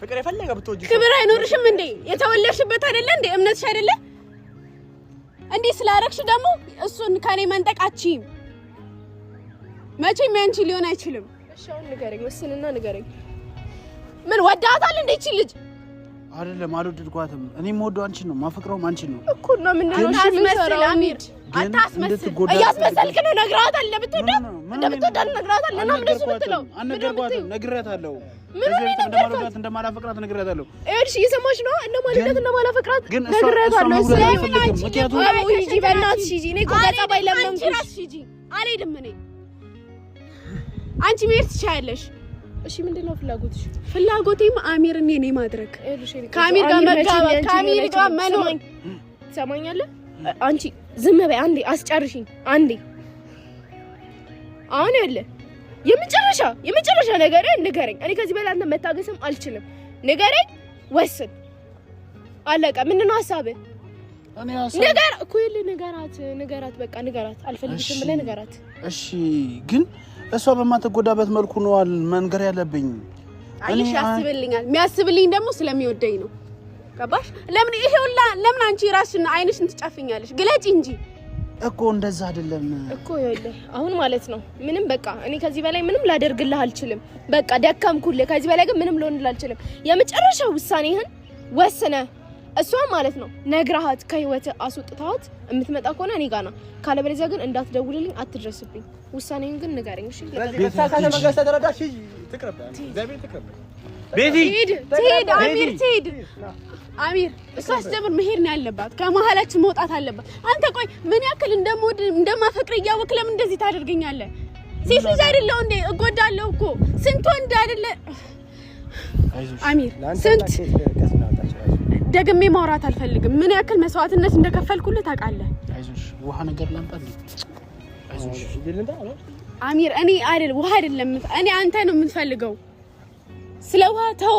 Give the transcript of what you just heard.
ፍቅር የፈለገ ብትወጂ ክብር አይኖርሽም እንዴ? የተወለድሽበት አይደለ እንዴ? እምነትሽ አይደለ እንዴ? ስላረክሽ ደግሞ እሱን ከኔ መንጠቃችም መቼም ያንቺ ሊሆን አይችልም። እሺ አሁን ንገረኝ፣ ወስንና ንገረኝ። ምን ወዳታል እንዴ እቺ ልጅ? አይደለም አልወደድኳትም። እኔም ወደው አንቺን ነው ማፈቅረውም አንቺን ነው እኮ ነው። ምን ነው አስመስል አሚር፣ አታስመስል። እያስመሰልክ ነው። ነግራታል እንደምትወዳት ነግራታል። እና ምን እሱ ብትለው አልነገርኳትም። ነግሬያታለሁ። እንደማልወዳት እንደማላፈቅራት ነግሬያታለሁ። እሺ እየሰማሽ ነው? እንደማልወዳት እንደማላፈቅራት ነግሬያታለሁ። ምክንያቱም ሂጂ በእናትሽ ሂጂ። እኔ እኮ በጸባይ ለምንኩሽ ሂጂ። አልሄድም እኔ። አንቺ መሄድ ትችያለሽ። እሺ ምንድነው ፍላጎትሽ? ፍላጎቴም አሚርን የኔ ማድረግ ከአሚር ጋር መጋባት ከአሚር ጋር መኖር። ትሰማኛለህ? አንቺ ዝም በይ አንዴ፣ አስጨርሽኝ አንዴ። አሁን ያለ የመጨረሻ ነገር ንገረኝ። እኔ ከዚህ በላይ አንተ መታገስም አልችልም። ንገረኝ፣ ወስን፣ አለቀ። ምንድነው ሀሳብህ? እኔ ነገር እኮ ይል ንገራት፣ በቃ ንገራት። አልፈልግሽም ብለህ ንገራት። እሺ ግን እሷ በማትጎዳበት መልኩ ነው መንገር ያለብኝ። አይሽ ያስብልኛል። የሚያስብልኝ ደግሞ ስለሚወደኝ ነው። ገባሽ? ለምን ይሄውላ ለምን አንቺ ራስሽን አይንሽን ትጨፍኛለሽ? ግለጪ እንጂ እኮ እንደዛ አይደለም እኮ ይኸውልህ፣ አሁን ማለት ነው ምንም በቃ እኔ ከዚህ በላይ ምንም ላደርግልህ አልችልም። በቃ ደከምኩልህ። ከዚህ በላይ ግን ምንም ልሆንልህ አልችልም። የመጨረሻው ውሳኔህን ወስነህ እሷ ማለት ነው ነግራሃት ከህይወት አስወጥታት የምትመጣ ከሆነ እኔ ጋር ነው። ካለበለዚያ ግን እንዳትደውልልኝ፣ አትድረስብኝ። ውሳኔን ግን ንገረኝ እሺ? ትሄድ አሚር ትሄድ። አሚር እሷስ ጀምር መሄድ ነው ያለባት። ከመሀላችን መውጣት አለባት። አንተ ቆይ ምን ያክል እንደማፈቅር እያወቅህ ለምን እንደዚህ ታደርገኛለህ? ሴት ልጅ አይደለሁ እንዴ? እጎዳለሁ እኮ ስንት ወንድ አይደለ አሚር? ስንት ደግሜ ማውራት አልፈልግም። ምን ያክል መስዋዕትነት እንደከፈልኩልህ ታውቃለህ? አይዞሽ ውሃ ነገር ላምጣልኝ። አይዞሽ አሚር፣ እኔ አይደል ውሃ አይደለም እኔ አንተ ነው የምትፈልገው። ስለ ውሃ ተው።